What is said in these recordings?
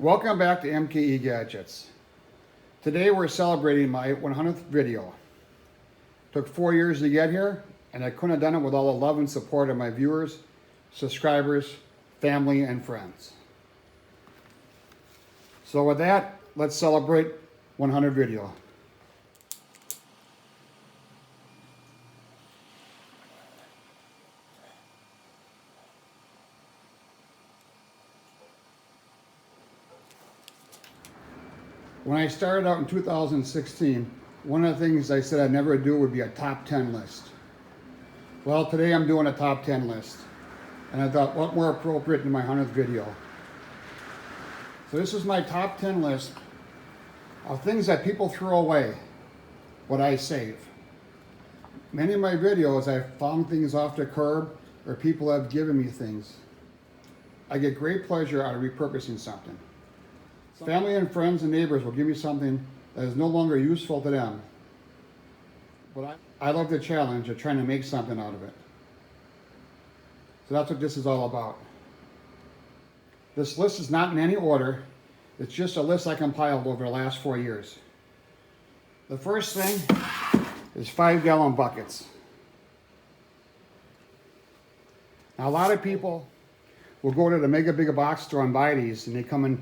Welcome back to MKE Gadgets. Today we're celebrating my 100th video. Took 4 years to get here, and I couldn't have done it with all the love and support of my viewers, subscribers, family, and friends. So with that, let's celebrate 100 video. When I started out in 2016, one of the things I said I'd never do would be a top 10 list. Well, today I'm doing a top 10 list. And I thought, what more appropriate than my 100th video? So this is my top 10 list of things that people throw away, what I save. Many of my videos, I've found things off the curb or people have given me things. I get great pleasure out of repurposing something. Family and friends and neighbors will give me something that is no longer useful to them. But I love the challenge of trying to make something out of it. So that's what this is all about. This list is not in any order. It's just a list I compiled over the last 4 years. The first thing is 5-gallon buckets. Now a lot of people will go to the Mega Big Box store and buy these, and they come in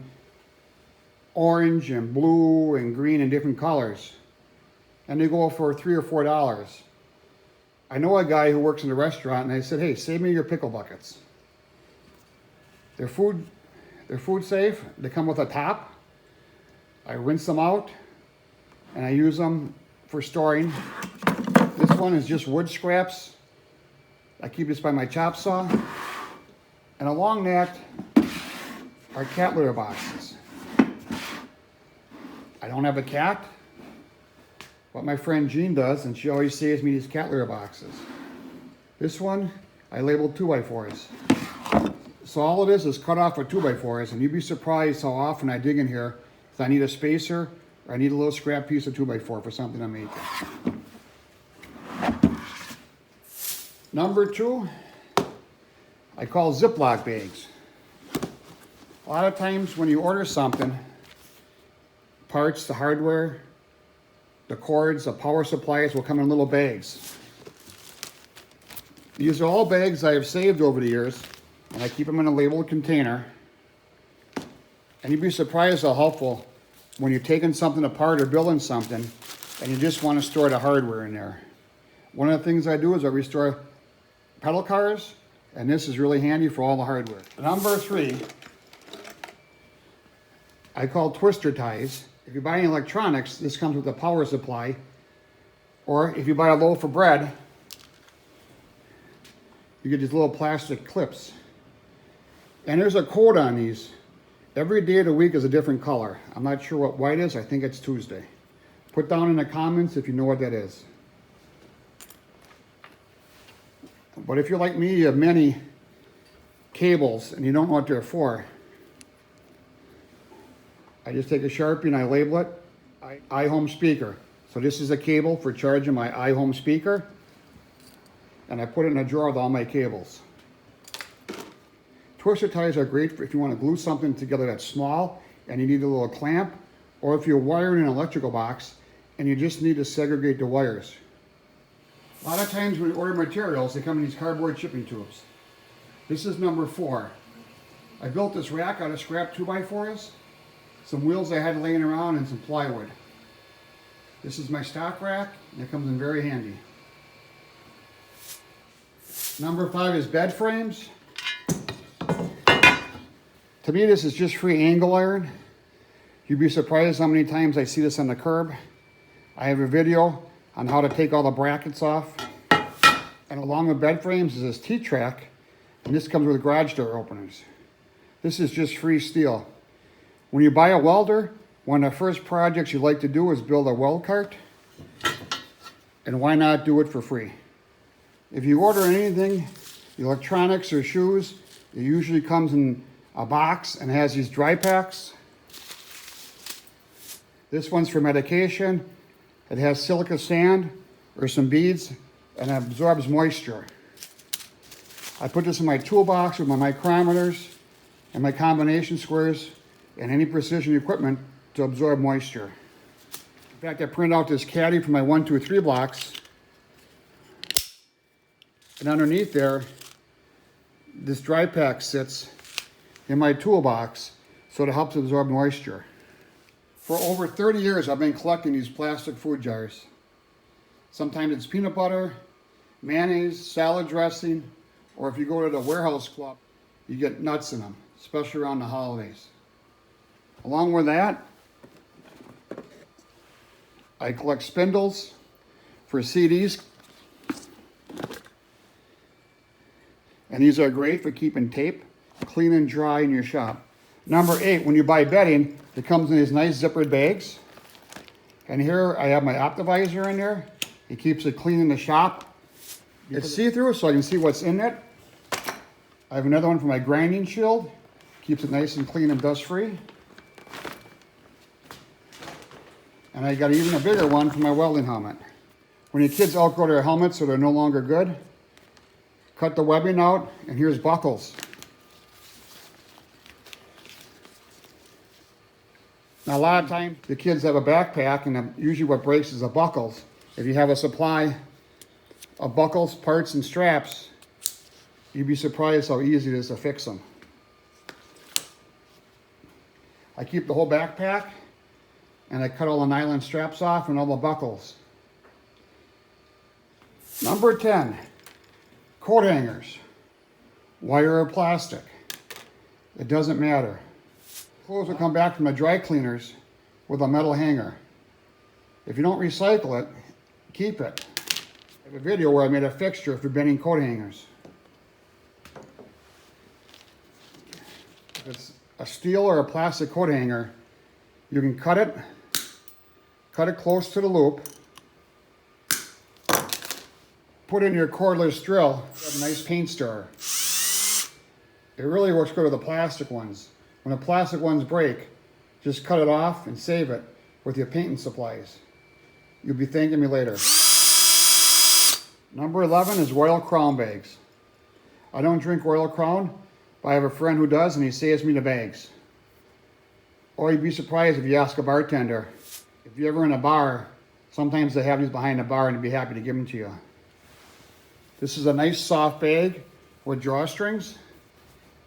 orange and blue and green and different colors, and they go for $3 or $4. I know a guy who works in a restaurant, and I said, hey, save me your pickle buckets. They're food safe. They come with a top. I rinse them out and I use them for storing. This one is just wood scraps. I keep this by my chop saw, and along that are cat litter boxes. I don't have a cat, but my friend Jean does, and she always saves me these cat litter boxes. This one, I labeled 2x4s. So all it is cut off with 2x4s, and you'd be surprised how often I dig in here if I need a spacer or I need a little scrap piece of 2x4 for something I'm making. Number 2, I call Ziploc bags. A lot of times when you order something, parts, the hardware, the cords, the power supplies will come in little bags. These are all bags I have saved over the years, and I keep them in a labeled container. And you'd be surprised how helpful when you're taking something apart or building something and you just want to store the hardware in there. One of the things I do is I restore pedal cars, and this is really handy for all the hardware. Number 3, I call twister ties. If you buy any electronics, this comes with a power supply. Or if you buy a loaf of bread, you get these little plastic clips. And there's a code on these. Every day of the week is a different color. I'm not sure what white is. I think it's Tuesday. Put down in the comments if you know what that is. But if you're like me, you have many cables and you don't know what they're for. I just take a Sharpie and I label it iHome speaker. So this is a cable for charging my iHome speaker, and I put it in a drawer with all my cables. Twister ties are great for if you want to glue something together that's small and you need a little clamp, or if you're wiring an electrical box and you just need to segregate the wires. A lot of times when you order materials, they come in these cardboard shipping tubes. This is number 4. I built this rack out of scrap 2x4s. Some wheels I had laying around, and some plywood. This is my stock rack, and it comes in very handy. Number 5 is bed frames. To me, this is just free angle iron. You'd be surprised how many times I see this on the curb. I have a video on how to take all the brackets off. And along with bed frames is this T-track, and this comes with garage door openers. This is just free steel. When you buy a welder, one of the first projects you like to do is build a weld cart. And why not do it for free? If you order anything, electronics or shoes, it usually comes in a box and has these dry packs. This one's for medication. It has silica sand or some beads and absorbs moisture. I put this in my toolbox with my micrometers and my combination squares and any precision equipment to absorb moisture. In fact, I printed out this caddy for my 1, 2, 3 blocks. And underneath there, this dry pack sits in my toolbox so it helps absorb moisture. For over 30 years, I've been collecting these plastic food jars. Sometimes it's peanut butter, mayonnaise, salad dressing, or if you go to the warehouse club, you get nuts in them, especially around the holidays. Along with that, I collect spindles for CDs. And these are great for keeping tape clean and dry in your shop. Number 8, when you buy bedding, it comes in these nice zippered bags. And here I have my Optivisor in there. It keeps it clean in the shop. It's see-through, so I can see what's in it. I have another one for my grinding shield. Keeps it nice and clean and dust-free. And I got even a bigger one for my welding helmet. When your kids outgrow their helmets so they're no longer good, cut the webbing out, and here's buckles. Now, a lot of times the kids have a backpack, and usually what breaks is the buckles. If you have a supply of buckles, parts, and straps, you'd be surprised how easy it is to fix them. I keep the whole backpack, and I cut all the nylon straps off and all the buckles. Number 10, coat hangers, wire or plastic. It doesn't matter. Clothes will come back from the dry cleaners with a metal hanger. If you don't recycle it, keep it. I have a video where I made a fixture for bending coat hangers. If it's a steel or a plastic coat hanger, you can cut it close to the loop, put in your cordless drill, a nice paint stirrer. It really works good with the plastic ones. When the plastic ones break, just cut it off and save it with your painting supplies. You'll be thanking me later. Number 11 is Royal Crown bags. I don't drink Royal Crown, but I have a friend who does, and he saves me the bags. Or you'd be surprised if you ask a bartender. If you're ever in a bar, sometimes they have these behind the bar and they'd be happy to give them to you. This is a nice soft bag with drawstrings.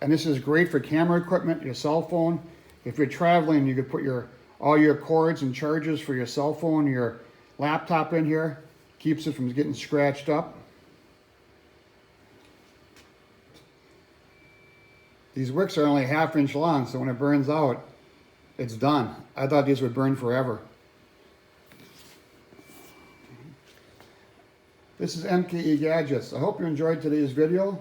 And this is great for camera equipment, your cell phone. If you're traveling, you could put all your cords and chargers for your cell phone, your laptop in here. Keeps it from getting scratched up. These wicks are only a ½ inch long, so when it burns out, it's done. I thought these would burn forever. This is MKE Gadgets. I hope you enjoyed today's video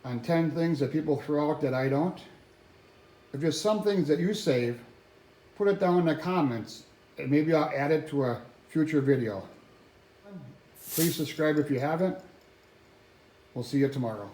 on 10 things that people throw out that I don't. If there's some things that you save, put it down in the comments, and maybe I'll add it to a future video. Please subscribe if you haven't. We'll see you tomorrow.